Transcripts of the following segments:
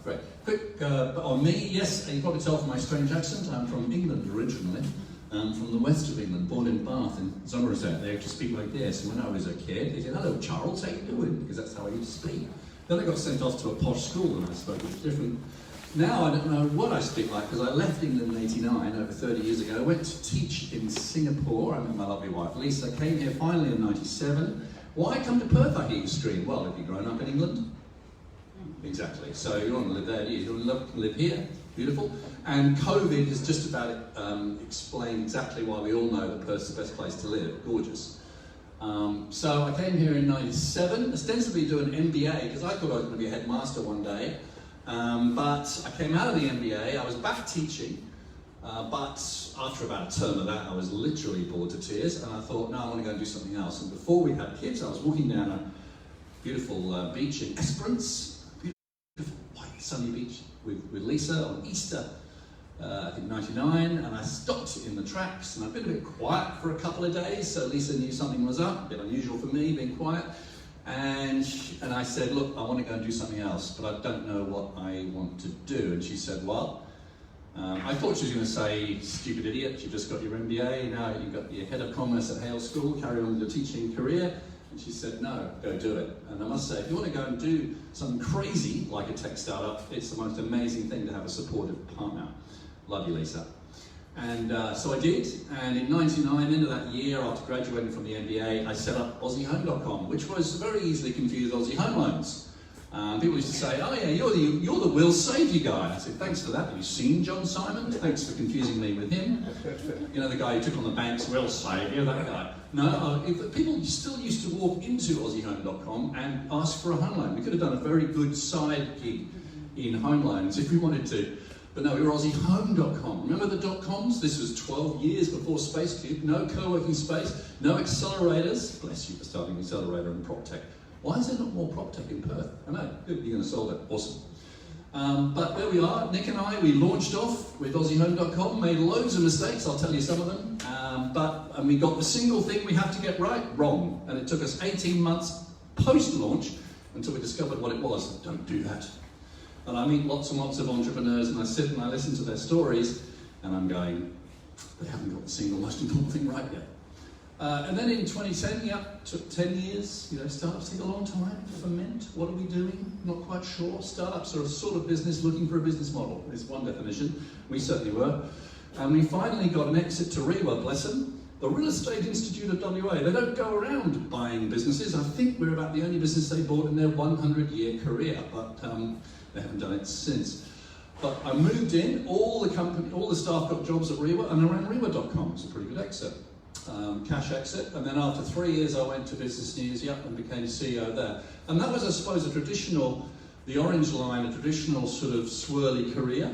Great. Quick on me, yes, you can probably tell from my strange accent, I'm from England originally, from the west of England, born in Bath in Somerset. They actually speak like this, and when I was a kid, they said, "Hello Charles, how you doing?" Because that's how I used to speak. Then I got sent off to a posh school and I spoke different. Now I don't know what I speak like, because I left England in '89, over 30 years ago. I went to teach in Singapore. I met my lovely wife Lisa. I came here finally in '97. Why come to Perth, I hear you scream? Well, have you grown up in England? Exactly. So you don't want to live there, do you? You want to live here. Beautiful. And COVID has just about explained exactly why we all know that Perth's the best place to live. Gorgeous. So I came here in '97, ostensibly to do an MBA, because I thought I was going to be a headmaster one day. But I came out of the MBA, I was back teaching, but after about a term of that, I was literally bored to tears, and I thought, no, I want to go and do something else. And before we had kids, I was walking down a beautiful beach in Esperance, beautiful white sunny beach with Lisa on Easter, I think '99, and I stopped in the tracks, and I'd been a bit quiet for a couple of days, so Lisa knew something was up, a bit unusual for me, being quiet. And I said, look, I want to go and do something else, but I don't know what I want to do. And she said, well, I thought she was going to say, stupid idiot, you just got your MBA, now you've got your head of commerce at Hale School, carry on with your teaching career. And she said, no, go do it. And I must say, if you want to go and do something crazy like a tech startup, it's the most amazing thing to have a supportive partner. Love you, Lisa. And so I did, and in '99, end of that year, after graduating from the MBA, I set up AussieHome.com, which was very easily confused with Aussie Home Loans. People used to say, oh yeah, you're the Will Save You guy. I said, thanks for that. Have you seen John Simon? Thanks for confusing me with him. You know, the guy who took on the banks, Will Save You, that guy. No, people still used to walk into AussieHome.com and ask for a home loan. We could have done a very good side gig in home loans if we wanted to. But no, we were AussieHome.com. Remember the dotcoms? This was 12 years before SpaceCube. No co-working space, no accelerators. Bless you for starting an accelerator in prop tech. Why is there not more prop tech in Perth? I know, good, you're going to solve it. Awesome. But there we are. Nick and I, we launched off with AussieHome.com, made loads of mistakes, I'll tell you some of them. And we got the single thing we have to get right, wrong. And it took us 18 months post-launch until we discovered what it was. Don't do that. And I meet lots and lots of entrepreneurs, and I sit and I listen to their stories, and I'm going, they haven't got the single most important thing right yet. And then in 2010, took 10 years. You know, startups take a long time to ferment. What are we doing? Not quite sure. Startups are a sort of business looking for a business model, is one definition. We certainly were. And we finally got an exit to REWA, bless them, the Real Estate Institute of WA. They don't go around buying businesses. I think we're about the only business they bought in their 100-year career, but they haven't done it since. But I moved in, all the staff got jobs at REWA, and I ran REWA.com. It's a pretty good exit, cash exit. And then after 3 years, I went to Business News, and became CEO there. And that was, I suppose, the orange line, a traditional sort of swirly career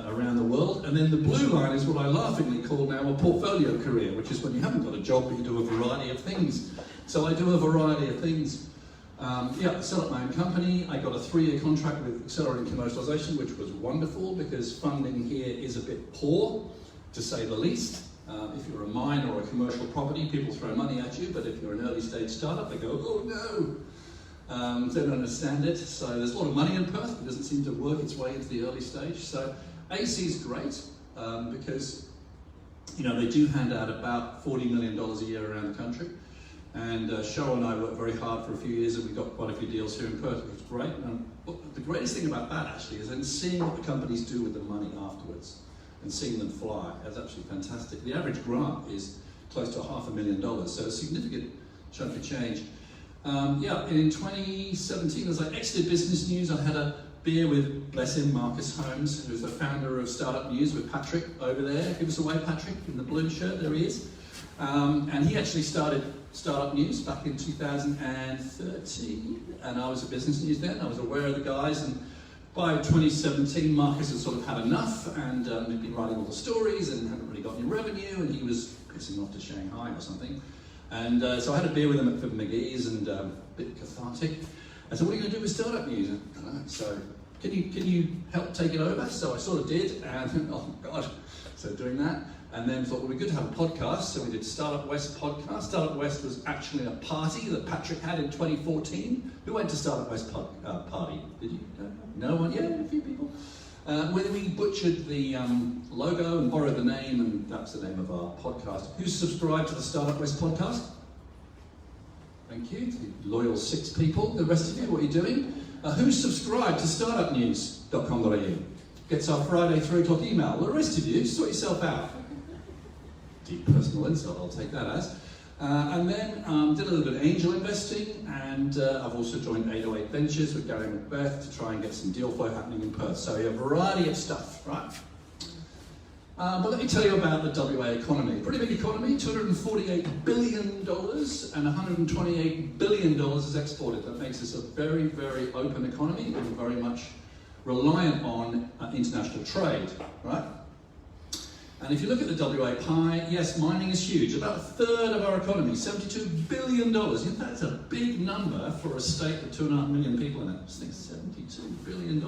around the world. And then the blue line is what I laughingly call now a portfolio career, which is when you haven't got a job, but you do a variety of things. So I do a variety of things. I set up my own company. I got a 3-year contract with Accelerating Commercialization, which was wonderful because funding here is a bit poor, to say the least. If you're a mine or a commercial property, people throw money at you, but if you're an early stage startup, they go, oh no. They don't understand it. So there's a lot of money in Perth, but it doesn't seem to work its way into the early stage. So AC is great because they do hand out about $40 million a year around the country. And Cheryl and I worked very hard for a few years, and we got quite a few deals here in Perth, which was great. But the greatest thing about that actually is then seeing what the companies do with the money afterwards and seeing them fly. That's absolutely fantastic. The average grant is close to $500,000, so a significant chunk of change. And in 2017, as I exited Business News, I had a beer with, bless him, Marcus Holmes, who's the founder of Startup News, with Patrick over there. Give us a wave, Patrick, in the blue shirt, there he is. And he actually started Startup News back in 2013, and I was at Business News then. I was aware of the guys, and by 2017, Marcus had sort of had enough, and he'd been writing all the stories and hadn't really got any revenue, and he was pissing off to Shanghai or something. And so I had a beer with him at Phil McGee's, and a bit cathartic. I said, what are you going to do with Startup News? I don't know. So can you help take it over? So I sort of did, and oh God, so doing that. And then thought, well, it'd be good to have a podcast, so we did Startup West podcast. Startup West was actually a party that Patrick had in 2014. Who went to Startup West party? Did you? No one? Yeah, Whether we butchered the logo and borrowed the name, and that's the name of our podcast. Who's subscribed to the Startup West podcast? Thank you, the loyal 6 people. The rest of you, what are you doing? Who's subscribed to startupnews.com.au? Gets our Friday 3 o'clock email. The rest of you, sort yourself out. Deep personal insult, I'll take that as. And then did a little bit of angel investing, and I've also joined 808 Ventures with Gary Macbeth to try and get some deal flow happening in Perth. So a variety of stuff, right? But let me tell you about the WA economy. Pretty big economy, $248 billion, and $128 billion is exported. That makes us a very, very open economy and very much reliant on international trade, right? And if you look at the WA pie, yes, mining is huge. About a third of our economy, $72 billion. That's a big number for a state with 2.5 million people in it. Just think, $72 billion.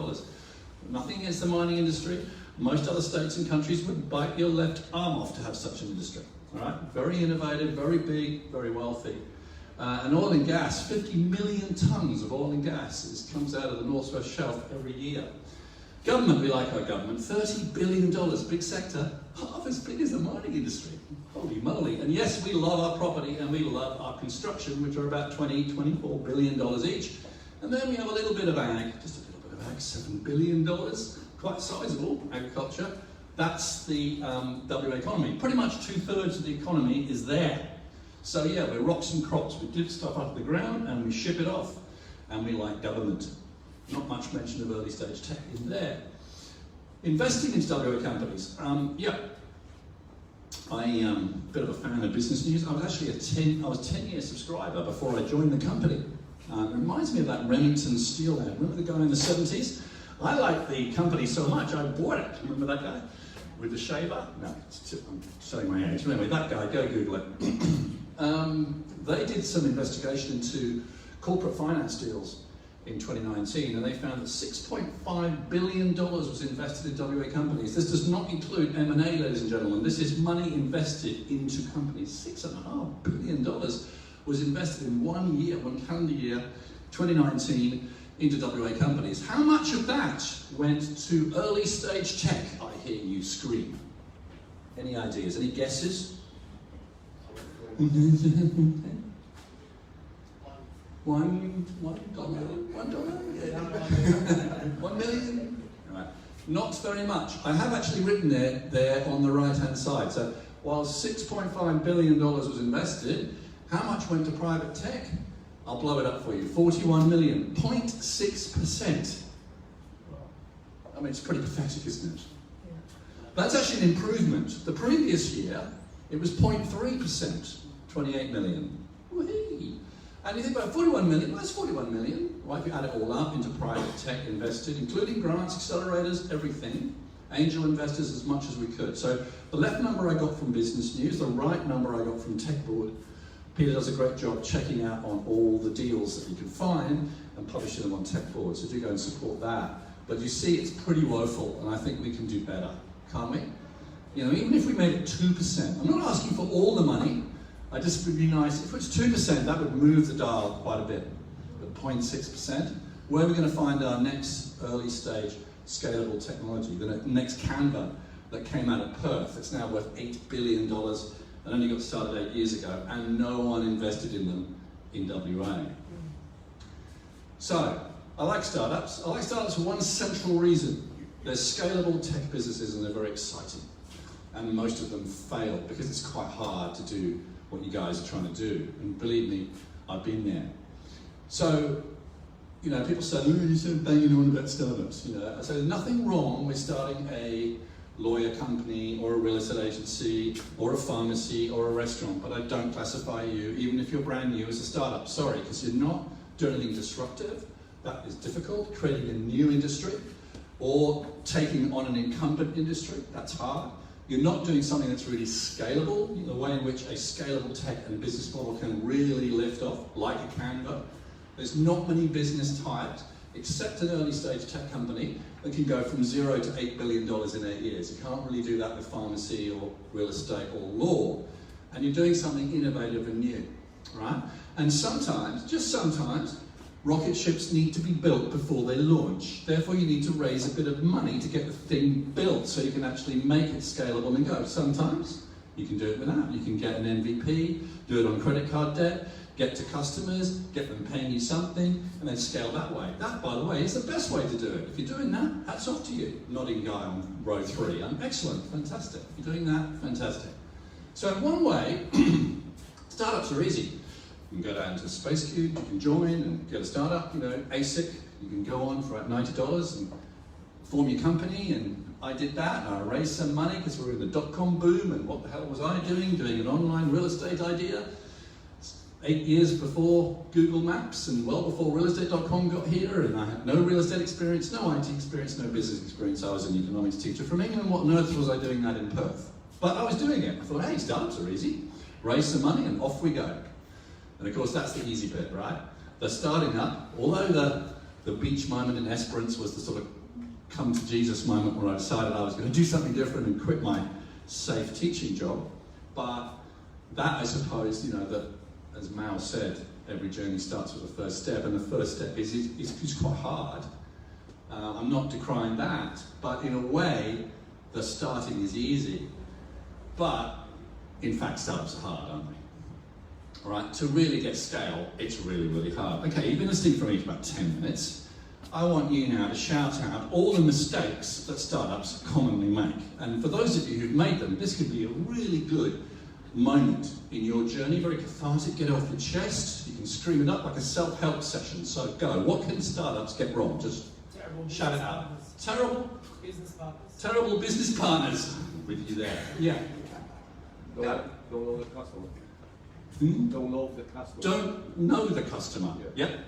Nothing against the mining industry. Most other states and countries would bite your left arm off to have such an industry. All right? Very innovative, very big, very wealthy. And oil and gas, 50 million tonnes of oil and gas comes out of the Northwest Shelf every year. Government, we like our government, $30 billion, big sector, half as big as the mining industry. Holy moly. And yes, we love our property and we love our construction, which are about $24 billion each. And then we have a little bit of ag, just a little bit of ag, $7 billion, quite sizable, agriculture. That's the WA economy. Pretty much 2/3 of the economy is there. So yeah, we're rocks and crops. We dig stuff up the ground and we ship it off. And we like government. Not much mention of early stage tech in there. Investing into WA companies. I'm a bit of a fan of business news. I was actually a 10-year subscriber before I joined the company. It reminds me of that Remington steel ad. Remember the guy in the 70s? I liked the company so much I bought it. Remember that guy with the shaver? No, I'm showing my age. Anyway, that guy, go Google it. They did some investigation into corporate finance deals in 2019, and they found that $6.5 billion was invested in WA companies. This does not include M&A, ladies and gentlemen. This is money invested into companies. $6.5 billion was invested in one calendar year, 2019, into WA companies. How much of that went to early stage tech? I hear you scream. Any ideas? Any guesses? $1 million? Right. Not very much. I have actually written there on the right-hand side. So while $6.5 billion was invested, how much went to private tech? I'll blow it up for you. 41 million, 0.6%. I mean, it's pretty pathetic, isn't it? That's actually an improvement. The previous year, it was 0.3%, 28 million. Whee! And you think about 41 million, well, that's 41 million, right? If you add it all up into private tech invested, including grants, accelerators, everything, angel investors as much as we could. So the left number I got from Business News, the right number I got from Tech Board. Peter does a great job checking out on all the deals that you can find and publishing them on Tech Board, so do go and support that. But you see, it's pretty woeful, and I think we can do better, can't we? You know, even if we made it 2%, I'm not asking for all the money. I just would be nice, if it was 2%, that would move the dial quite a bit. But 0.6%, where are we going to find our next early stage scalable technology? The next Canva that came out of Perth, it's now worth $8 billion and only got started 8 years ago, and no one invested in them in WA. So, I like startups. I like startups for one central reason. They're scalable tech businesses and they're very exciting. And most of them fail because it's quite hard to do what you guys are trying to do. And believe me, I've been there. So, you know, people say, oh, you're so banging on about startups. You know, so there's nothing wrong with starting a lawyer company or a real estate agency or a pharmacy or a restaurant, but I don't classify you, even if you're brand new, as a startup. Sorry, because you're not doing anything disruptive. That is difficult. Creating a new industry or taking on an incumbent industry, that's hard. You're not doing something that's really scalable, the way in which a scalable tech and business model can really lift off, like a Canva. There's not many business types, except an early stage tech company, that can go from 0 to $8 billion in 8 years. You can't really do that with pharmacy or real estate or law. And you're doing something innovative and new, right? And sometimes, just sometimes, Rocket ships need to be built before they launch. Therefore, you need to raise a bit of money to get the thing built so you can actually make it scalable and go. Sometimes you can do it without. You can get an MVP, do it on credit card debt, get to customers, get them paying you something, and then scale that way. That, by the way, is the best way to do it. If you're doing that, hats off to you. Nodding guy on row 3. Excellent, fantastic. If you're doing that, fantastic. So in one way, startups are easy. You can go down to SpaceCube, you can join and get a startup, ASIC, you can go on for about $90 and form your company, and I did that, and I raised some money because we were in the dotcom boom, and what the hell was I doing an online real estate idea? 8 years before Google Maps and well before realestate.com got here, and I had no real estate experience, no IT experience, no business experience. I was an economics teacher from England. What on earth was I doing that in Perth? But I was doing it. I thought, hey, startups are easy. Raise some money and off we go. And of course, that's the easy bit, right? The starting up, although the beach moment in Esperance was the sort of come to Jesus moment where I decided I was going to do something different and quit my safe teaching job. But that, I suppose, that, as Mao said, every journey starts with a first step, and the first step is quite hard. I'm not decrying that, but in a way, the starting is easy. But, in fact, startups are hard, aren't they? All right, to really get scale, it's really, really hard. Okay, you've been listening for me for about 10 minutes. I want you now to shout out all the mistakes that startups commonly make. And for those of you who've made them, this could be a really good moment in your journey, very cathartic, get it off your chest. You can scream it up like a self-help session. So go. What can startups get wrong? Just shout it out. Terrible business partners. Terrible business partners. With you there. Yeah. Don't know the customer. Don't know the customer. Don't know the customer. Yeah. Yep.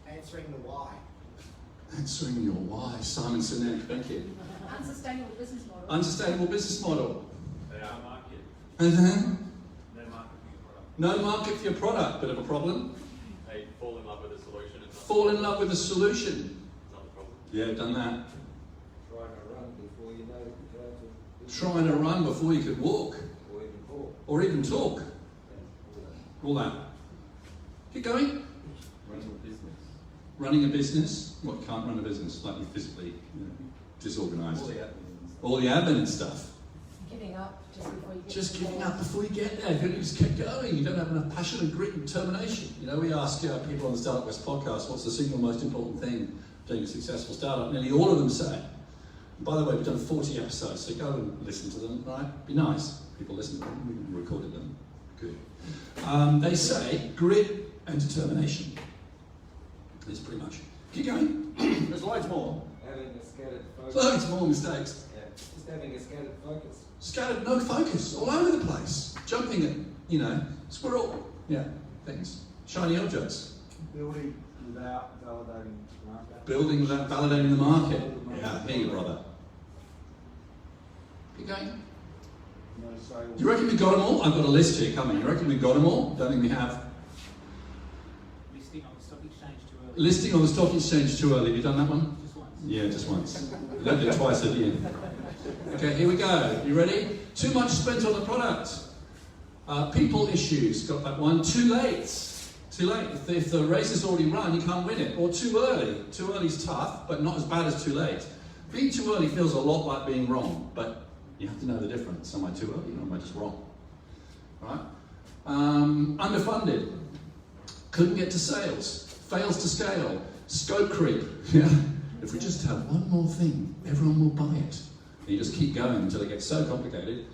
Answering the why. Answering your why. Simon Sinek, thank you. Unsustainable business model. Unsustainable business model. They are market. And then? No market for your product. No market for your product. Bit of a problem. They fall in love with a solution. And Fall in love with a solution. not the problem. Yeah, done that. Trying to run before you know how to. Trying to run before you could walk. Or even talk. Or even talk. Yeah, All that. Keep going. running a business. Running a business. What, can't run a business? Like you're physically disorganised. All the admin and stuff. Giving up just before you get Just to giving the up before you get there. You just kept going. You don't have enough passion and grit and determination. We ask people on the Startup West podcast, what's the single most important thing doing a successful startup? Nearly all of them say. And by the way, we've done 40 episodes, so go and listen to them, right? Be nice. People listen to them. We recorded them. Good. They say grit and determination. It's pretty much. Keep going. There's loads more. Having a scattered focus. Loads more mistakes. Yeah, just having a scattered focus. Scattered, no focus, all over the place. Jumping at, squirrel. Yeah, things. Shiny objects. Building without validating the market. Building without validating the market. Yeah, here you brother. Keep going. No sales. You reckon we got them all? I've got a list here coming. You reckon we got them all? Don't think we have. Listing on the stock exchange too early. Listing on the stock exchange too early. Have you done that one? Just once. Yeah, just once. You don't do it twice, have you? Okay, here we go. You ready? Too much spent on the product. People issues, got that one. Too late. Too late. If the race is already run, you can't win it. Or too early. Too early is tough, but not as bad as too late. Being too early feels a lot like being wrong, but you have to know the difference. Am I too early or am I just wrong? Right? Underfunded. Couldn't get to sales. Fails to scale. Scope creep. Yeah. If we just have one more thing, everyone will buy it. And you just keep going until it gets so complicated.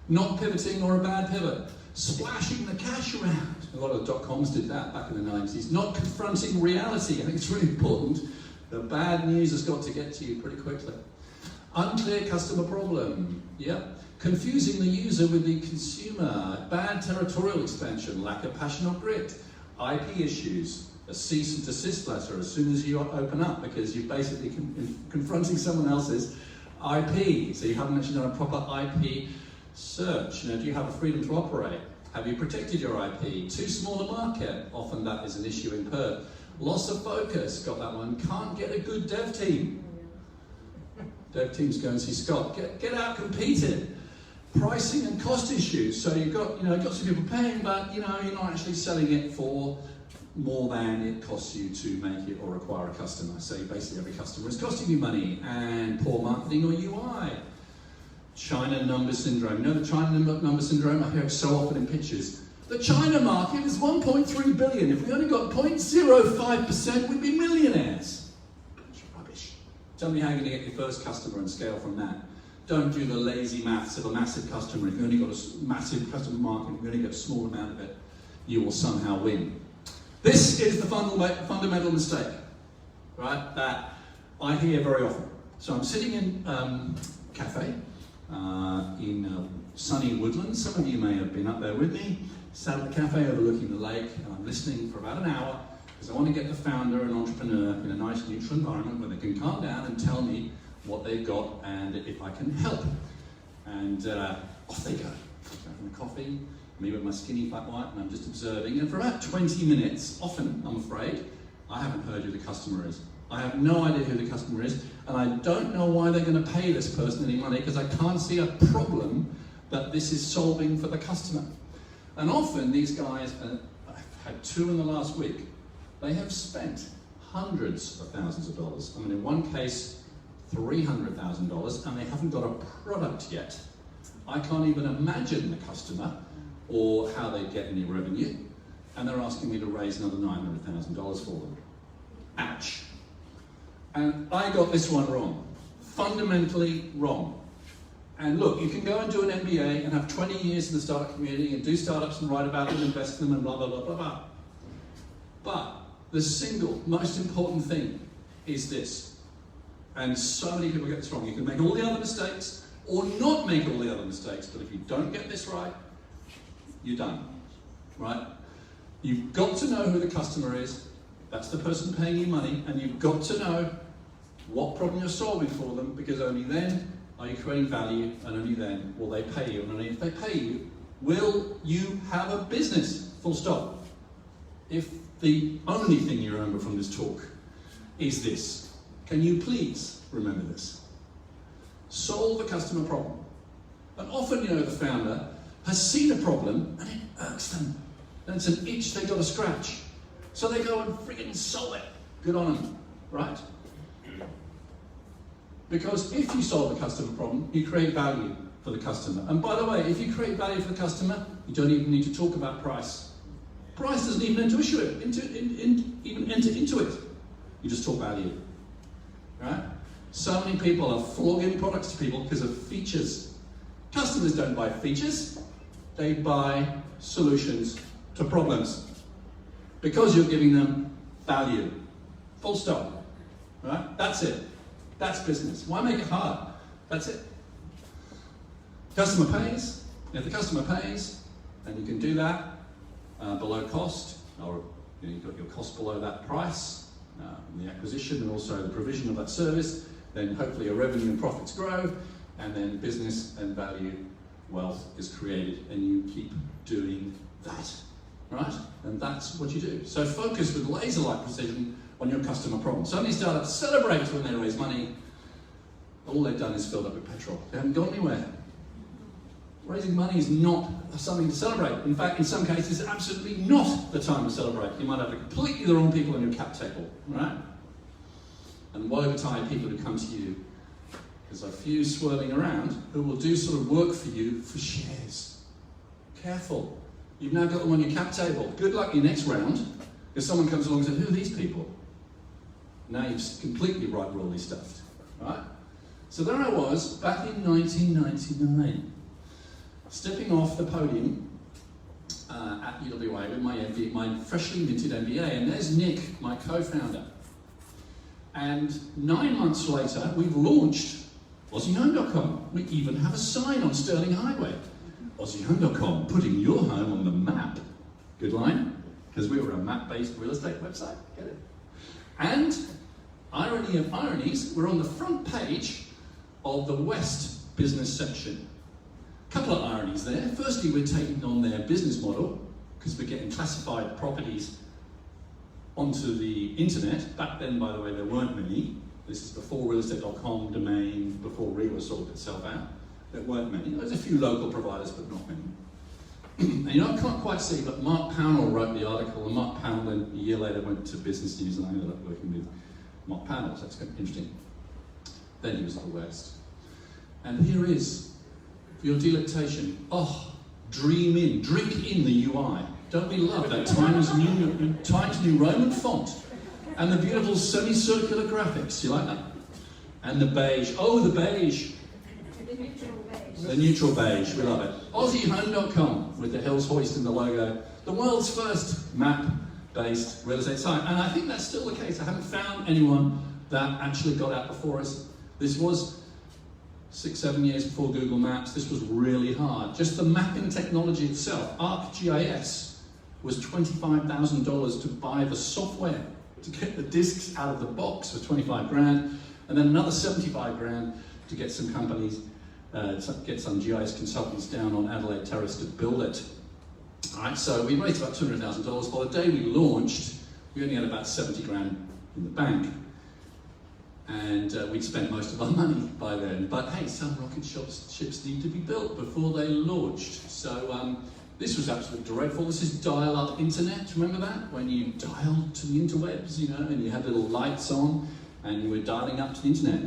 Not pivoting or a bad pivot. Splashing the cash around. A lot of the dotcoms did that back in the 90s. Not confronting reality. I think it's really important. The bad news has got to get to you pretty quickly. Unclear customer problem. Yep. Confusing the user with the consumer. Bad territorial expansion. Lack of passion or grit. IP issues. A cease and desist letter as soon as you open up because you're basically confronting someone else's IP. So you haven't actually done a proper IP search. Do you have a freedom to operate? Have you protected your IP? Too small a market. Often that is an issue in Perth. Loss of focus. Got that one. Can't get a good dev team. Dev teams go and see Scott. Get out competed. Pricing and cost issues. So you've got some people paying, but you're not actually selling it for more than it costs you to make it or acquire a customer. So basically every customer is costing you money, and poor marketing or UI. China number syndrome. You know the China number syndrome? I hear it so often in pitches. The China market is 1.3 billion. If we only got 0.05%, we'd be millionaires. That's rubbish. Tell me how you're going to get your first customer and scale from that. Don't do the lazy maths of a massive customer. If you only got a massive customer market, if you only get a small amount of it, you will somehow win. This is the fundamental mistake, right, that I hear very often. So I'm sitting in a cafe in sunny Woodlands. Some of you may have been up there with me. Sat at the cafe overlooking the lake, and I'm listening for about an hour because I want to get the founder and entrepreneur in a nice neutral environment where they can calm down and tell me what they've got and if I can help. And off they go. Having a coffee, me with my skinny flat white, and I'm just observing. And for about 20 minutes, often, I'm afraid, I haven't heard who the customer is. I have no idea who the customer is, and I don't know why they're going to pay this person any money because I can't see a problem that this is solving for the customer. And often these guys, I've had 2 in the last week, they have spent hundreds of thousands of dollars. I mean, in one case, $300,000, and they haven't got a product yet. I can't even imagine the customer or how they get any revenue, and they're asking me to raise another $900,000 for them. Ouch. And I got this one wrong, fundamentally wrong. And look, you can go and do an MBA and have 20 years in the startup community and do startups and write about them, invest in them, and blah, blah, blah, blah, blah. But the single most important thing is this. And so many people get this wrong. You can make all the other mistakes or not make all the other mistakes, but if you don't get this right, you're done, right? You've got to know who the customer is. That's the person paying you money, and you've got to know what problem you're solving for them, because only then are you creating value, and only then will they pay you, and only if they pay you, will you have a business, full stop. If the only thing you remember from this talk is this, can you please remember this? Solve the customer problem. And often, the founder has seen a problem and it irks them. And it's an itch they've got to scratch. So they go and friggin' solve it. Good on them, right? Because if you solve the customer problem, you create value for the customer. And by the way, if you create value for the customer, you don't even need to talk about price. Price doesn't even enter into it. You just talk value, right? So many people are flogging products to people because of features. Customers don't buy features, they buy solutions to problems. Because you're giving them value. Full stop, right? That's it. That's business. Why make it hard? That's it. Customer pays. If the customer pays, and you can do that below cost, or you've got your cost below that price, the acquisition and also the provision of that service, then hopefully your revenue and profits grow, and then business and value, wealth is created, and you keep doing that, right? And that's what you do. So focus with laser-like precision on your customer problem. So many startups celebrate when they raise money. All they've done is filled up with petrol. They haven't gone anywhere. Raising money is not something to celebrate. In fact, in some cases, it's absolutely not the time to celebrate. You might have completely the wrong people on your cap table, right? And woe betide people who come to you. There's a few swirling around who will do sort of work for you for shares. Careful. You've now got them on your cap table. Good luck your next round, if someone comes along and says, who are these people? Now you've completely rightly stuffed, right? So there I was, back in 1999, stepping off the podium at UWA with my freshly minted MBA, and there's Nick, my co-founder. And 9 months later, we've launched AussieHome.com. We even have a sign on Stirling Highway. AussieHome.com, putting your home on the map. Good line? Because we were a map-based real estate website. Get it? And, irony of ironies, we're on the front page of the West business section. A couple of ironies there. Firstly, we're taking on their business model, because we're getting classified properties onto the internet. Back then, by the way, there weren't many. This is before realestate.com domain, before Rewa sorted itself out. There weren't many. There's a few local providers, but not many. And you know, I can't quite see, but Mark Pownell wrote the article, and Mark Pownell then a year later went to Business News, and I ended up working with Mark Pownell, so that's kind of interesting. Then he was at the West. And here is, for your delectation, dream in, drink in the UI. Don't we love that Times New Roman font? And the beautiful semicircular graphics, you like that? And the beige, the beige. The neutral beige. The neutral beige, we love it. AussieHome.com with the hills hoisting the logo. The world's first map-based real estate site. And I think that's still the case. I haven't found anyone that actually got out before us. This was 6-7 years before Google Maps. This was really hard. Just the mapping technology itself, ArcGIS, was $25,000 to buy the software to get the discs out of the box for 25 grand, and then another 75 grand to get some companies, get some GIS consultants down on Adelaide Terrace to build it. All right, so we raised about $200,000. By the day we launched, we only had about 70 grand in the bank. And we'd spent most of our money by then. But hey, some rocket ships need to be built before they launched. So this was absolutely dreadful. This is dial-up internet, remember that? When you dialed to the interwebs, you know, and you had little lights on, and you were dialing up to the internet.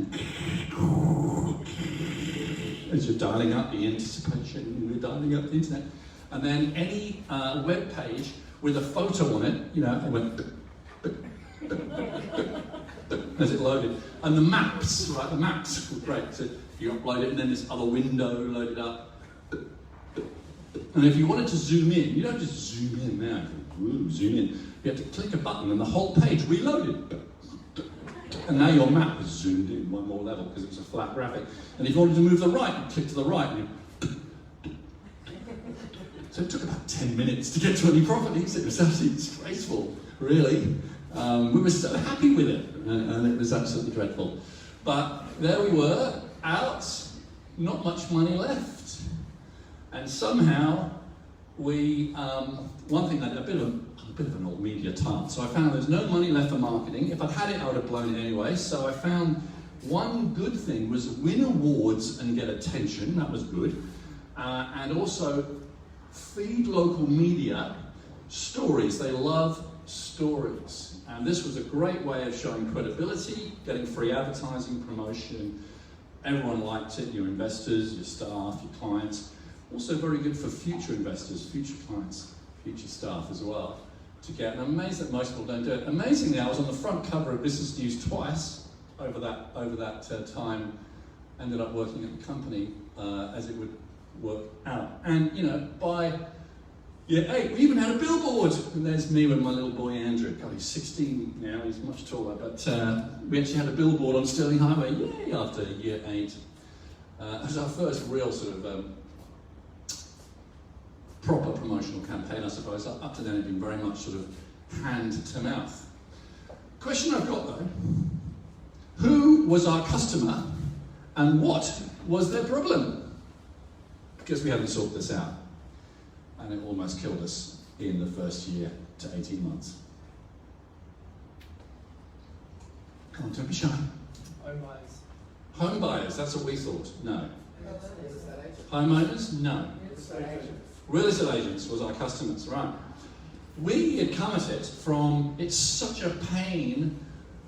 As you're dialing up, the anticipation, you were dialing up the internet. And then any web page with a photo on it, you know, it went as it loaded. And the maps, right, the maps were great. So you upload it, and then this other window loaded up. And if you wanted to zoom in, you don't just zoom in now, zoom in. You have to click a button and the whole page reloaded. And now your map is zoomed in one more level because it's a flat graphic. And if you wanted to move to the right, you click to the right. So it took about 10 minutes to get to any properties. It was absolutely disgraceful, really. We were so happy with it, and it was absolutely dreadful. But there we were, out, not much money left. And somehow we, one thing, a bit of an old media tart, so I found there's no money left for marketing. If I'd had it, I would have blown it anyway. So I found one good thing was win awards and get attention, that was good. And also feed local media stories, they love stories. And this was a great way of showing credibility, getting free advertising, promotion. Everyone liked it, your investors, your staff, your clients. Also very good for future investors, future clients, future staff as well to get. And I'm amazed that most people don't do it. Amazingly, I was on the front cover of Business News twice over that time. Ended up working at the company as it would work out. And you know, by year 8, we even had a billboard. And there's me with my little boy Andrew. God, he's 16 now, he's much taller. But we actually had a billboard on Stirling Highway, yay, after year 8. It was our first real sort of proper promotional campaign, I suppose. Up to then, it had been very much sort of hand to mouth. Question I've got though: who was our customer, and what was their problem? Because we hadn't sorted this out, and it almost killed us in the first year to 18 months. Come on, don't be shy. Home buyers. Home buyers, that's what we thought. No. Homeowners? No. Real estate agents was our customers, right? We had come at it from, it's such a pain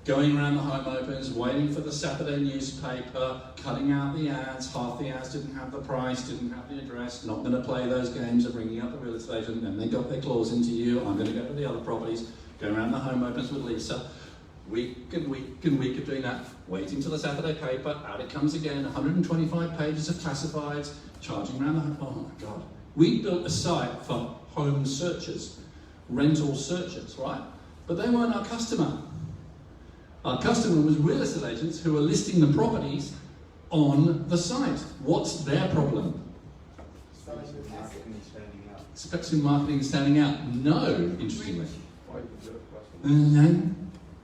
going around the home opens, waiting for the Saturday newspaper, cutting out the ads, half the ads didn't have the price, didn't have the address, not going to play those games of ringing up the real estate agent, then they got their claws into you, I'm going to go to the other properties, go around the home opens with Lisa, week and week and week of doing that, waiting till the Saturday paper, out it comes again, 125 pages of classifieds, charging around the home, oh my God. We built a site for home searchers, rental searchers, right? But they weren't our customer. Our customer was real estate agents who were listing the properties on the site. What's their problem? Expensive marketing and standing out. Expensive marketing and standing out? No, interestingly.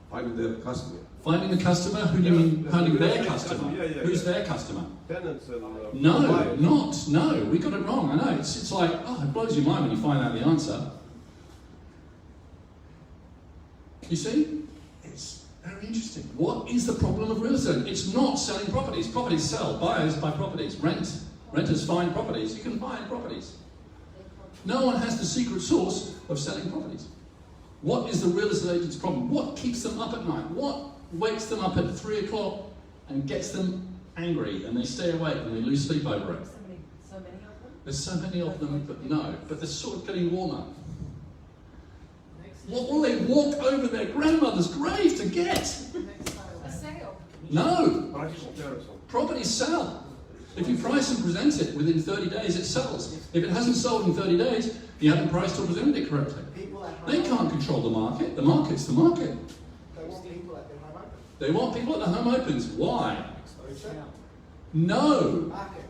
Finding their customer. Finding the customer? Who do you mean finding their Yeah, customer? yeah, Who's their customer? Tenants and No, buyers. no, we got it wrong, I know. It's like, oh, it blows your mind when you find out the answer. You see? It's very interesting. What is the problem of real estate? It's not selling properties. Properties sell. Buyers buy properties. Renters find properties. You can find properties. No one has the secret sauce of selling properties. What is the real estate agent's problem? What keeps them up at night? What wakes them up at 3 o'clock and gets them angry and they stay awake and they lose sleep over it? So many of them? There's so many of them, but they're sort of getting warmer. What will they walk over their grandmother's grave to get? A sale. No. Properties sell. If you price and present it within 30 days, it sells. If it hasn't sold in 30 days, you haven't priced or presented it correctly. They can't control the market. The market's the market. They want people at their home open. They want people at the home opens. Why? No. Market.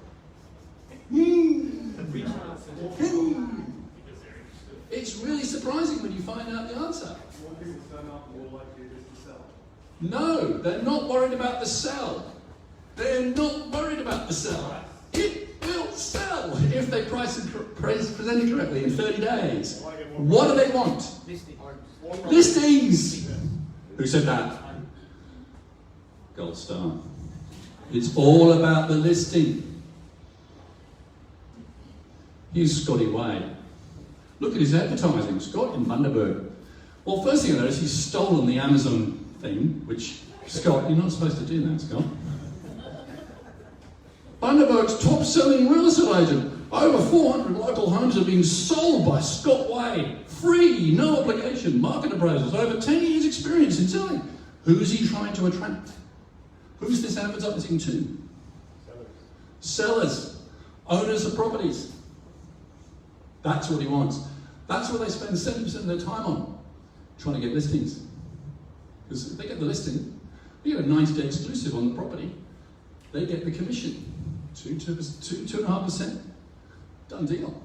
It's really surprising when you find out the answer. More people turn up, more likely it is to sell. No, they're not worried about the sell. They're not worried about the sell. It will sell if they price and present it correctly in 30 days. What do they want? Listings. Who said that? Gold star. It's all about the listing. Here's Scotty Way. Look at his advertising, Scott in Bundaberg. Well, first thing I noticed, he's stolen the Amazon thing, which, Scott, you're not supposed to do that, Scott. Bundaberg's top-selling real estate agent. Over 400 local homes are being sold by Scott Way. Free, no obligation, market appraisals, over 10 years experience in selling. Who's he trying to attract? Who's this advertising to? Sellers. Owners of properties. That's what he wants. That's what they spend 70% of their time on, trying to get listings. Because if they get the listing, they get a 90-day exclusive on the property. They get the commission, 2.5%. Done deal.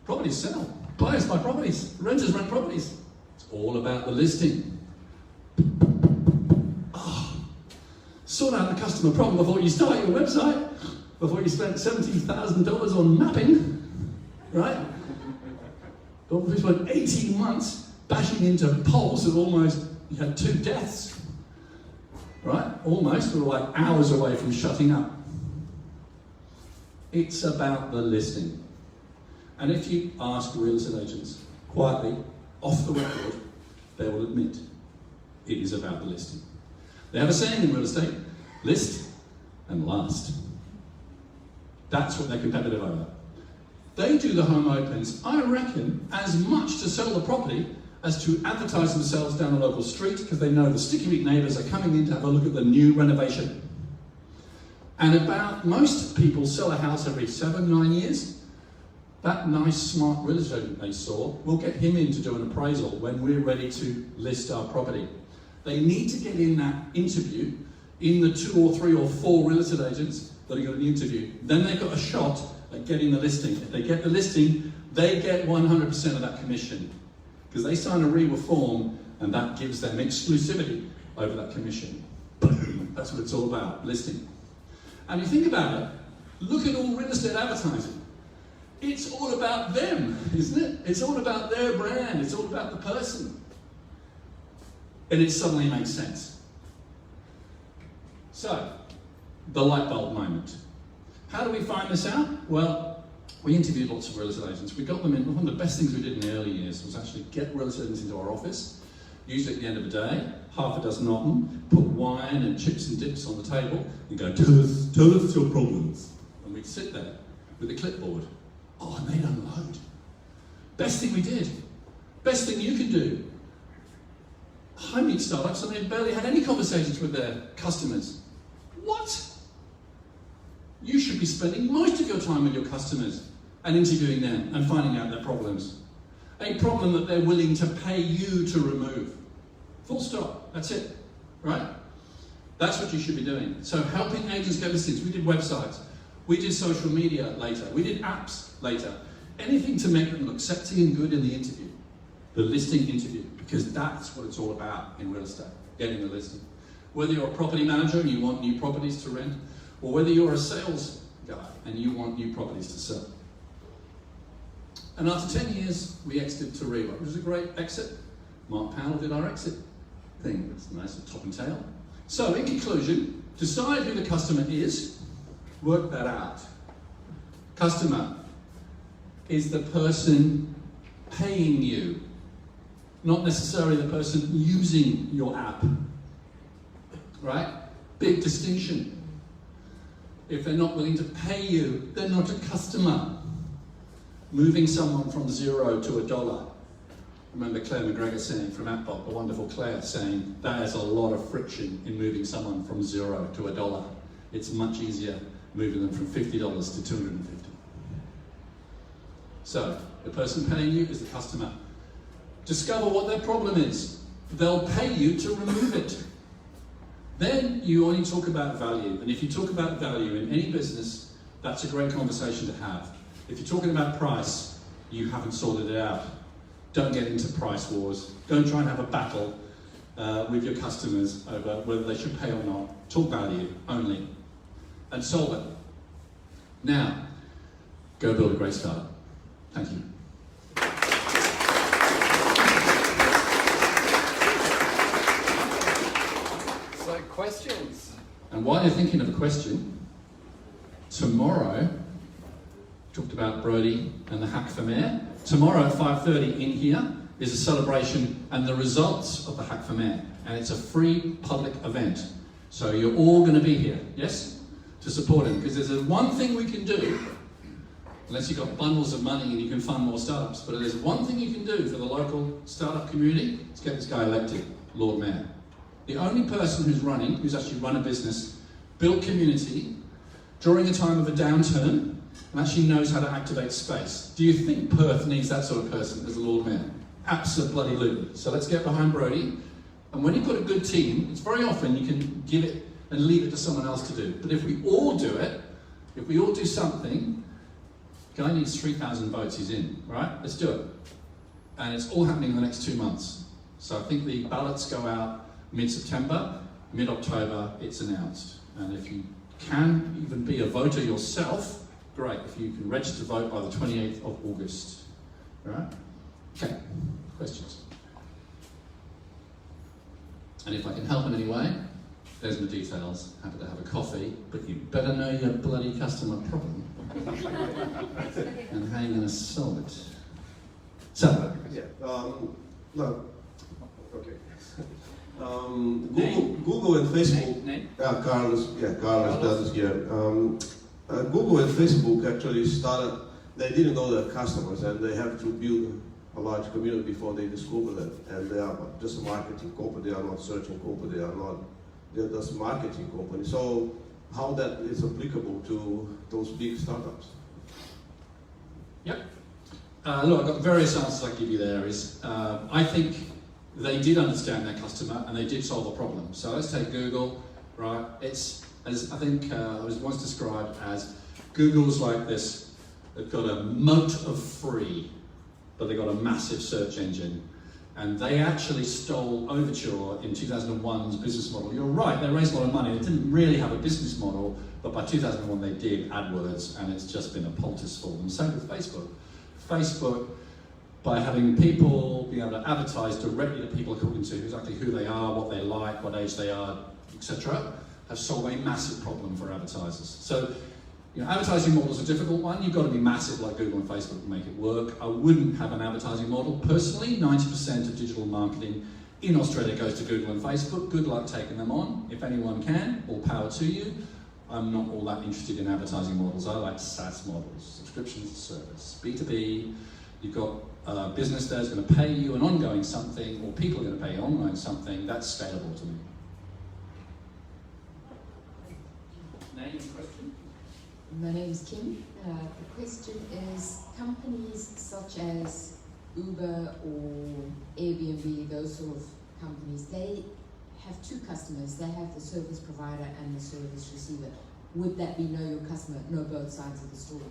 Properties sell. Buyers buy properties. Renters rent properties. It's all about the listing. Sort out the customer problem before you start your website, before you spend $70,000 on mapping, right? But we spent 18 months bashing into poles and almost, you had 2 deaths, right? Almost, we were like hours away from shutting up. It's about the listing. And if you ask real estate agents, quietly, off the record, they will admit it is about the listing. They have a saying in real estate, list and last. That's what they're competitive over. They do the home opens, I reckon, as much to sell the property as to advertise themselves down the local street because they know the sticky neighbours are coming in to have a look at the new renovation. And about most people sell a house every 7-9 years. That nice, smart real estate agent they saw will get him in to do an appraisal when we're ready to list our property. They need to get in that interview in the 2 or 3 or 4 real estate agents that are going to the interview. Then they've got a shot at getting the listing. If they get the listing, they get 100% of that commission because they sign a REWA form and that gives them exclusivity over that commission. Boom. That's what it's all about, listing. And you think about it, look at all real estate advertising. It's all about them, isn't it? It's all about their brand. It's all about the person. And it suddenly makes sense. So, the light bulb moment. How do we find this out? Well, we interviewed lots of real estate agents. We got them in. One of the best things we did in the early years was actually get real estate agents into our office, usually at the end of the day, half a dozen of them, put wine and chips and dips on the table, and go, tell us your problems. And we'd sit there with a clipboard. Oh, and they'd unload. Best thing we did. Best thing you can do. I meet startups and they've barely had any conversations with their customers. What? You should be spending most of your time with your customers and interviewing them and finding out their problems. A problem that they're willing to pay you to remove. Full stop. That's it. Right? That's what you should be doing. So helping agents get listings. We did websites. We did social media later. We did apps later. Anything to make them look sexy and good in the interview. The listing interview. Because that's what it's all about in real estate. Getting the listing. Whether you're a property manager and you want new properties to rent, or whether you're a sales guy and you want new properties to sell. And after 10 years, we exited to REWA, which was a great exit. Mark Powell did our exit thing. It's nice at top and tail. So in conclusion, decide who the customer is, work that out. Customer, is the person paying you, not necessarily the person using your app. Right? Big distinction. If they're not willing to pay you, they're not a customer. Moving someone from $0 to $1. I remember Claire McGregor saying from AppBot, the wonderful Claire, saying there's a lot of friction in moving someone from $0 to $1. It's much easier moving them from $50 to $250. So, the person paying you is the customer. Discover what their problem is. They'll pay you to remove it. Then you only talk about value. And if you talk about value in any business, that's a great conversation to have. If you're talking about price, you haven't sorted it out. Don't get into price wars. Don't try and have a battle with your customers over whether they should pay or not. Talk value only and solve it. Now, go build a great startup. Thank you. So, questions? And while you're thinking of a question, tomorrow, talked about Brodie and the Hack for Mayor. Tomorrow at 5:30 in here is a celebration and the results of the Hack for Mayor. And it's a free public event. So you're all going to be here, yes? To support him. Because there's one thing we can do, unless you've got bundles of money and you can fund more startups, but there's one thing you can do for the local startup community is get this guy elected, Lord Mayor. The only person who's running, who's actually run a business, built community, during a time of a downturn, and actually knows how to activate space. Do you think Perth needs that sort of person as a Lord Mayor? Absolutely. So let's get behind Brodie. And when you've got a good team, it's very often you can give it and leave it to someone else to do. But if we all do it, if we all do something, guy needs 3,000 votes, he's in, right? Let's do it. And it's all happening in the next 2 months. So I think the ballots go out mid-September, mid-October, it's announced. And if you can even be a voter yourself, great. If you can register to vote by the 28th of August. All right? Okay, questions? And if I can help in any way, there's my details. Happy to have a coffee, but you better know your bloody customer problem and how you're going to solve it. So, Yeah. No. Okay. Google and Facebook. Name? Carlos does here. Google and Facebook actually started. They didn't know their customers, and they have to build a large community before they discover them. And they are just a marketing company. They are not searching company. They're just marketing company. So how that is applicable to those big startups? yep. Look, I've got various answers I can give you there. I think they did understand their customer and they did solve a problem. So let's take Google, right? It's, as I think it was once described as, Google's like this, they've got a moat of free, but they've got a massive search engine. And they actually stole Overture in 2001's business model. You're right, they raised a lot of money. They didn't really have a business model, but by 2001 they did AdWords, and it's just been a poultice for them. Same with Facebook. Facebook, by having people be able to advertise directly to people according to exactly who they are, what they like, what age they are, etc., have solved a massive problem for advertisers. So, advertising model is a difficult one. You've got to be massive like Google and Facebook to make it work. I wouldn't have an advertising model. Personally, 90% of digital marketing in Australia goes to Google and Facebook. Good luck taking them on. If anyone can, all power to you. I'm not all that interested in advertising models. I like SaaS models, subscriptions to service. B2B, you've got a business there is going to pay you an ongoing something, or people are going to pay you an ongoing something. That's scalable to me. Name and question? My name is Kim. The question is, companies such as Uber or Airbnb, those sort of companies, they have two customers. They have the service provider and the service receiver. Would that be know your customer, know both sides of the story?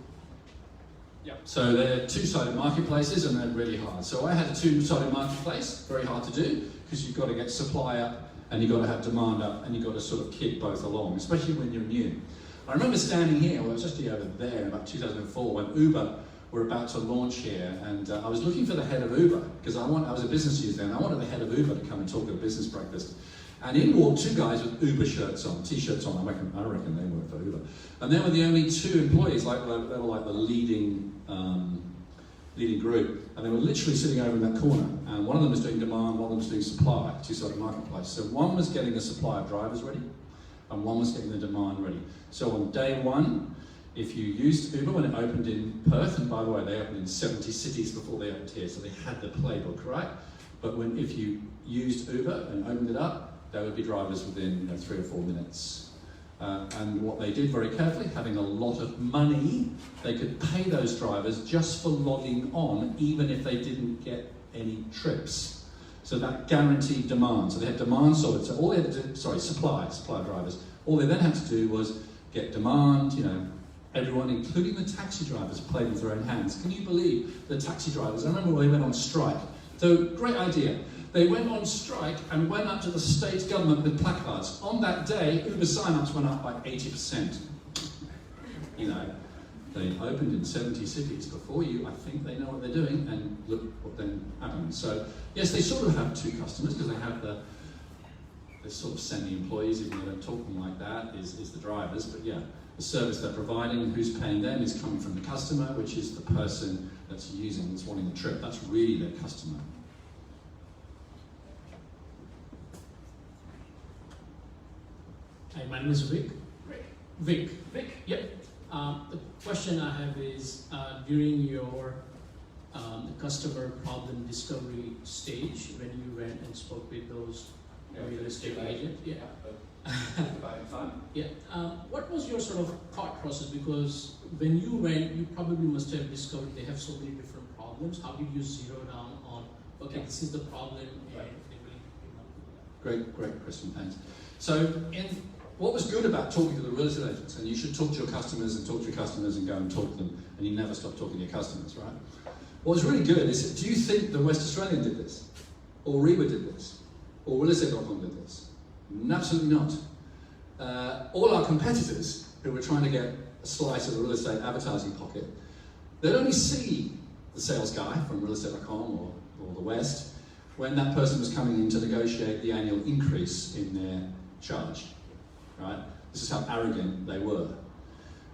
Yep. So they're two-sided marketplaces and they're really hard. So I had a two-sided marketplace, very hard to do, because you've got to get supply up and you've got to have demand up and you've got to sort of kid both along, especially when you're new. I remember standing here, well, I was just over there in about 2004 when Uber were about to launch here, and I was looking for the head of Uber because I was a business user then. I wanted the head of Uber to come and talk at a business breakfast. And in walked two guys with Uber shirts on, t-shirts on. I reckon they work for Uber. And they were the only two employees. They were like the leading leading group, and they were literally sitting over in that corner, and one of them was doing demand, one of them was doing supply, two-sided marketplace. So one was getting the supply of drivers ready, and one was getting the demand ready. So on day one, if you used Uber when it opened in Perth, and by the way, they opened in 70 cities before they opened here, so they had the playbook, right? But if you used Uber and opened it up, there would be drivers within 3 or 4 minutes. And what they did very carefully, having a lot of money, they could pay those drivers just for logging on, even if they didn't get any trips. So that guaranteed demand. So they had demand sorted. So all they had to do, supply drivers. All they then had to do was get demand. Everyone, including the taxi drivers, played with their own hands. Can you believe the taxi drivers? I remember when they went on strike. So great idea. They went on strike and went up to the state government with placards. On that day, Uber sign-ups went up by 80%. They opened in 70 cities before you. I think they know what they're doing, and look what then happened. So yes, they sort of have two customers because they have the sort of semi-employees, even though they don't talk them like that, is the drivers. But yeah, the service they're providing and who's paying them is coming from the customer, which is the person that's wanting the trip. That's really their customer. Hi, my name is Vic. Vic. Yep. The question I have is, during your the customer problem discovery stage, when you went and spoke with those real estate agents, what was your sort of thought process? Because when you went, you probably must have discovered they have so many different problems. How did you zero down on, okay, this is the problem, and they really, Great question, thanks. So what was good about talking to the real estate agents, and you should talk to your customers and talk to your customers and go and talk to them, and you never stop talking to your customers, right? What was really good is, do you think the West Australian did this? Or Reba did this? Or Real Estate.com did this? Absolutely not. All our competitors who were trying to get a slice of the real estate advertising pocket, they'd only see the sales guy from Real Estate.com or the West when that person was coming in to negotiate the annual increase in their charge. Right? This is how arrogant they were.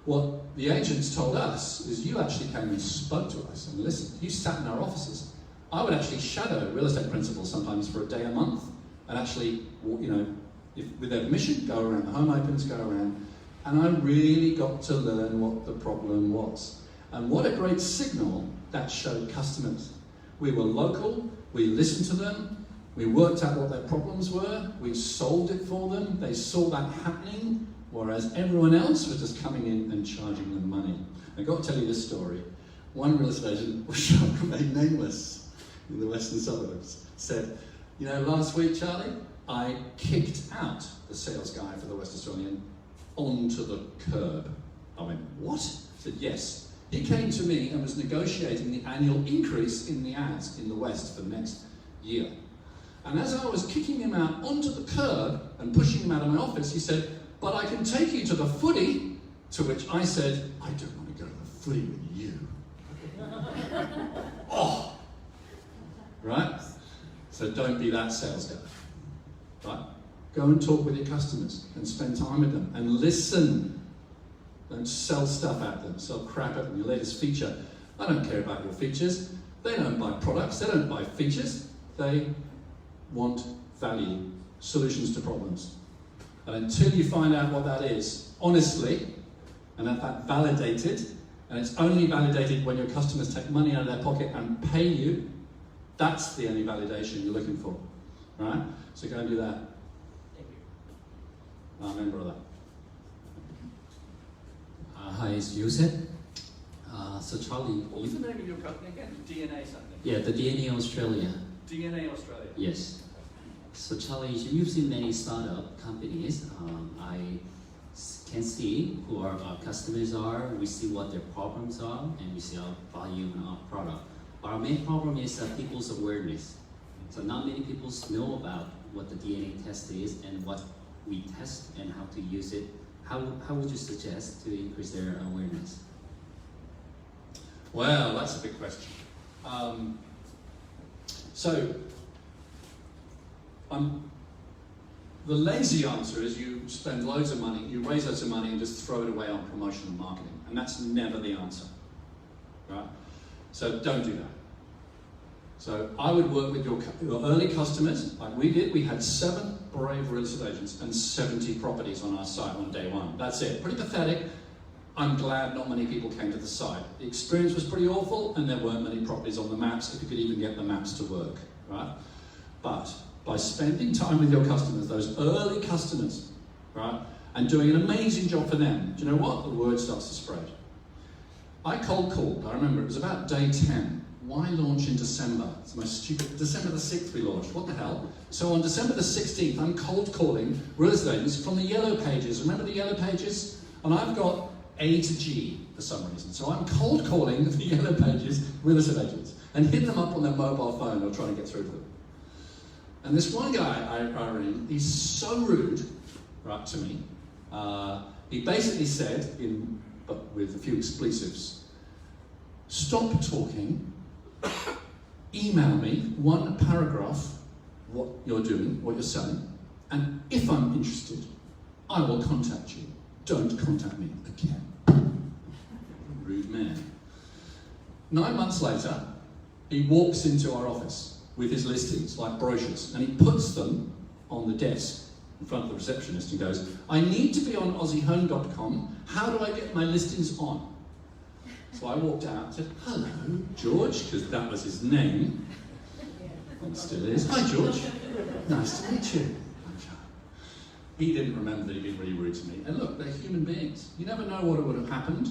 What the agents told us is, you actually came and spoke to us and listened. You sat in our offices. I would actually shadow real estate principals sometimes for a day a month, and actually, with their permission, go around the home opens, go around, and I really got to learn what the problem was. And what a great signal that showed customers. We were local, we listened to them, we worked out what their problems were, we solved it for them, they saw that happening, whereas everyone else was just coming in and charging them money. I've got to tell you this story. One real estate agent, which I'll remain nameless, in the western suburbs, said, last week, Charlie, I kicked out the sales guy for the West Australian onto the curb. I went, what? He said, yes. He came to me and was negotiating the annual increase in the ads in the West for the next year. And as I was kicking him out onto the curb and pushing him out of my office, he said, but I can take you to the footy, to which I said, I don't want to go to the footy with you. Oh! Right? So don't be that sales guy. Right? Go and talk with your customers and spend time with them and listen. Don't sell stuff at them, sell crap at them, your latest feature. I don't care about your features. They don't buy products, they don't buy features. They want value, solutions to problems. And until you find out what that is, honestly, and have that validated, and it's only validated when your customers take money out of their pocket and pay you, that's the only validation you're looking for, right? So go and do that. Thank you. Amen, brother. Hi, it's Yusef. So Charlie, What was the name of your company again? DNA something? yeah, the DNA Australia. DNA Australia. Yes. So Charlie, you've seen many startup companies. I can see who our customers are. We see what their problems are, and we see our value in our product. Our main problem is people's awareness. So not many people know about what the DNA test is and what we test and how to use it. How would you suggest to increase their awareness? Well, that's a big question. The lazy answer is you spend loads of money, you raise loads of money and just throw it away on promotional marketing. And that's never the answer, right? So don't do that. So I would work with your early customers, like we did. We had 7 brave real estate agents and 70 properties on our site on day 1. That's it. Pretty pathetic. I'm glad not many people came to the site. The experience was pretty awful, and there weren't many properties on the maps, if you could even get the maps to work, right? But by spending time with your customers, those early customers, right, and doing an amazing job for them, do you know what? The word starts to spread. I cold called, I remember it was about day 10. Why launch in December? It's my stupid, December the 6th we launched, what the hell? So on December the 16th, I'm cold calling real estate agents from the yellow pages. Remember the yellow pages? And I've got A to G for some reason. So I'm cold calling the yellow pages real estate agents and hitting them up on their mobile phone or trying to get through to them. And this one guy I ring, he's so rude, right, to me. He basically said, but with a few expletives, stop talking, email me 1 paragraph what you're doing, what you're selling, and if I'm interested, I will contact you. Don't contact me again. Rude man. 9 months later, he walks into our office with his listings, like brochures, and he puts them on the desk in front of the receptionist and goes, I need to be on AussieHome.com. How do I get my listings on? So I walked out and said, hello, George, because that was his name. And still is. Hi, George. Nice to meet you. He didn't remember that he'd been really rude to me. And look, they're human beings. You never know what would have happened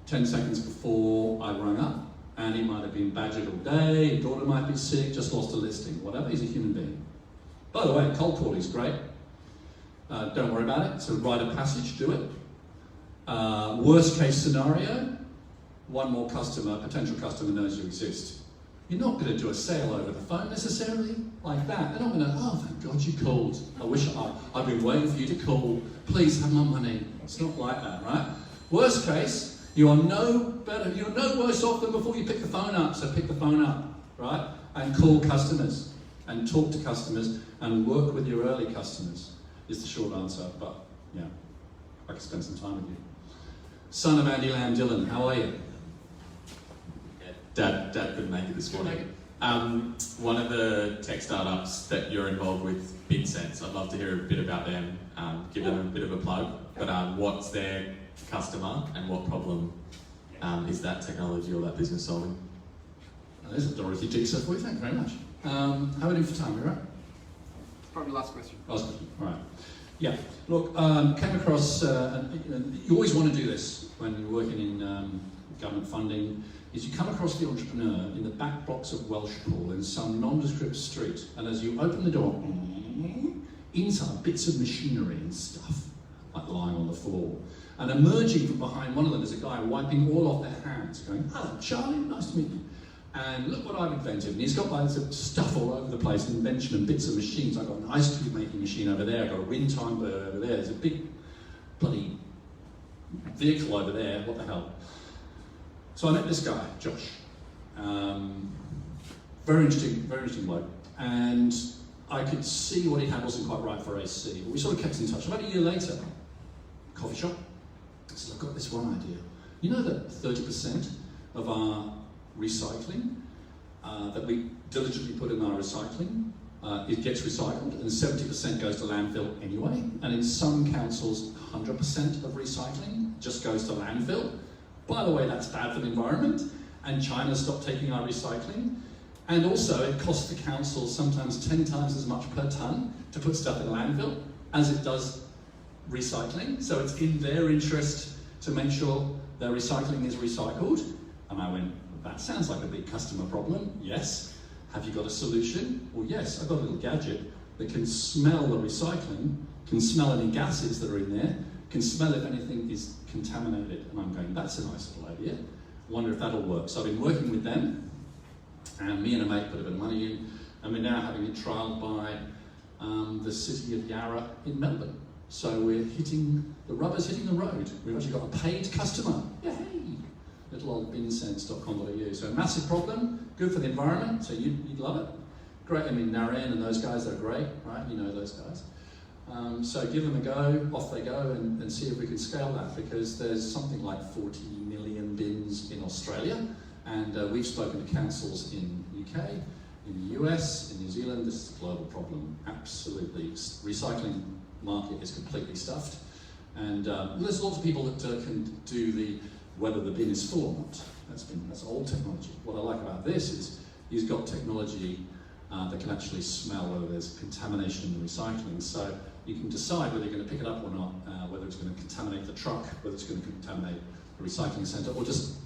10 seconds before I rang up. And he might have been badgered all day, his daughter might be sick, just lost a listing, whatever, he's a human being. By the way, cold calling is great. Don't worry about it. So write a passage, do it. Worst case scenario, 1 more customer, potential customer knows you exist. You're not going to do a sale over the phone necessarily, like that. They're not going to, oh, thank God you called. I wish I've been waiting for you to call. Please have my money. It's not like that, right? Worst case, you are no better, you're no worse off than before you pick the phone up. So pick the phone up, right? And call customers and talk to customers and work with your early customers is the short answer, but yeah, I could spend some time with you. Son of Andy Lamb, Dylan, how are you? Dad couldn't make it this morning. One of the tech startups that you're involved with, BidSense, I'd love to hear a bit about them, give them a bit of a plug, but what's their customer and what problem is that technology or that business solving? There's a Dorothy Jigsaw for you, thank you very much. How are we doing for time, you right? Probably last question. Last question, all right. Yeah, look, came across, you always want to do this when you're working in government funding, is you come across the entrepreneur in the back blocks of Welshpool in some nondescript street, and as you open the door, inside bits of machinery and stuff, like lying on the floor. And emerging from behind one of them is a guy wiping all off their hands, going, hello, Charlie, nice to meet you. And look what I've invented. And he's got loads of stuff all over the place, invention and bits of machines. I've got an ice cube making machine over there, I've got a wind time bird over there, there's a big bloody vehicle over there, what the hell. So I met this guy, Josh. Very interesting bloke. And I could see what he had wasn't quite right for AC. But we sort of kept in touch. About a year later, coffee shop, I said, I've got this one idea. You know that 30% of our recycling that we diligently put in our recycling, it gets recycled, and 70% goes to landfill anyway. And in some councils, 100% of recycling just goes to landfill. By the way, that's bad for the environment, and China stopped taking our recycling. And also, it costs the council sometimes 10 times as much per tonne to put stuff in landfill as it does recycling. So it's in their interest to make sure their recycling is recycled. And I went, that sounds like a big customer problem. Yes. Have you got a solution? Well, yes, I've got a little gadget that can smell the recycling, can smell any gases that are in there, can smell if anything is contaminated. And I'm going, that's a nice little idea. Wonder if that'll work. So I've been working with them, and me and a mate put a bit of money in, and we're now having it trialled by the city of Yarra in Melbourne. So we're the rubber's hitting the road. We've actually got a paid customer. Yay! Little old binsense.com.au. So a massive problem, good for the environment, so you'd love it. Great, I mean, Naren and those guys, they're great, right? You know those guys. So give them a go, off they go, and see if we can scale that, because there's something like 40 million bins in Australia, And we've spoken to councils in the UK, in the US, in New Zealand. This is a global problem. Absolutely, recycling market is completely stuffed. And there's lots of people that can do whether the bin is full or not. That's old technology. What I like about this is you've got technology that can actually smell whether there's contamination in the recycling. So you can decide whether you're going to pick it up or not, whether it's going to contaminate the truck, whether it's going to contaminate the recycling centre, or just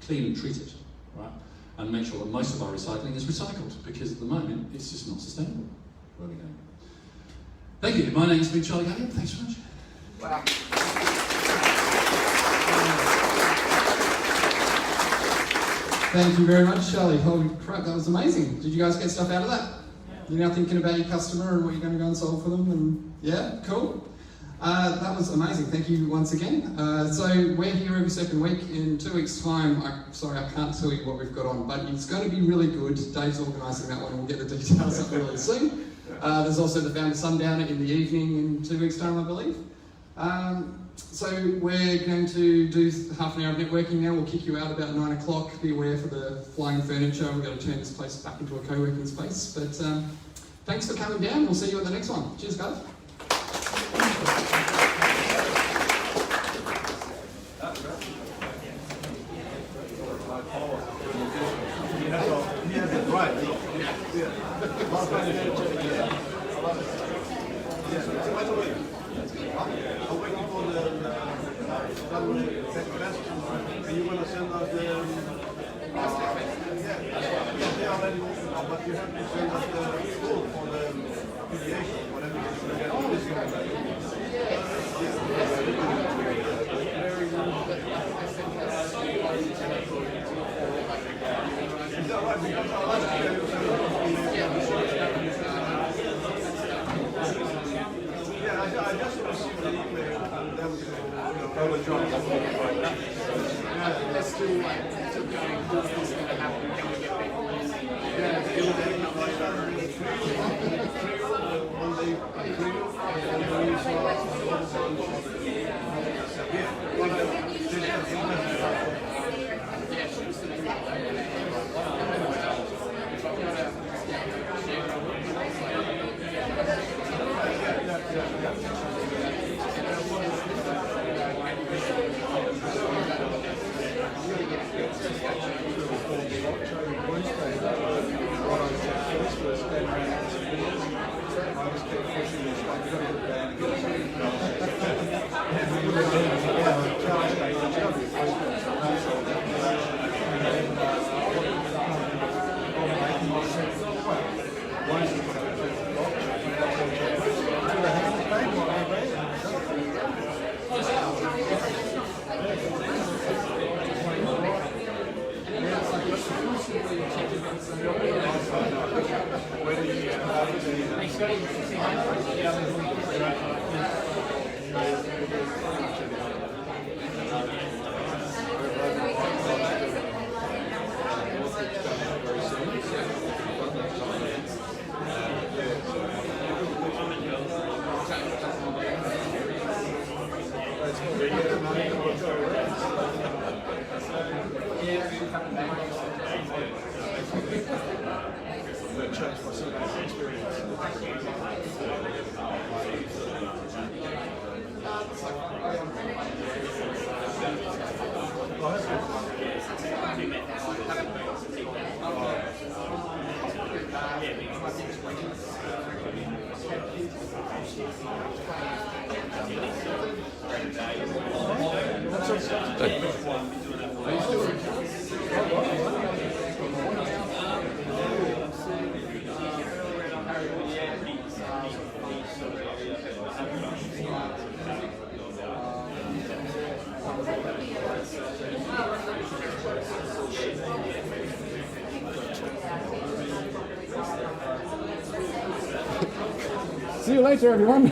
clean and treat it, right? And make sure that most of our recycling is recycled, because at the moment it's just not sustainable. Where are we going? Thank you. My name's been Charlie Gunningham. Thanks very much. Wow. Thank you very much, Charlie. Holy crap, that was amazing. Did you guys get stuff out of that? You're now thinking about your customer and what you're going to go and solve for them, and yeah, cool. That was amazing. Thank you once again. So we're here every second week. In 2 weeks' time, sorry, I can't tell you what we've got on, but it's going to be really good. Dave's organising that one, and we'll get the details up really soon. There's also the Founder Sundowner in the evening in 2 weeks' time, I believe. So we're going to do half an hour of networking now. We'll kick you out about 9 o'clock. Be aware for the flying furniture. We're going to turn this place back into a co-working space. But thanks for coming down. We'll see you at the next one. Cheers, guys. He has it right. I'm waiting for the second best. And you want to send us the... they are already open now, but you have to send us the code for the mediation, whatever it is. We get all this information. Is that right? Because I like to I just received the email and that was, probably John. Let's do what's going to happen. See you later, everyone.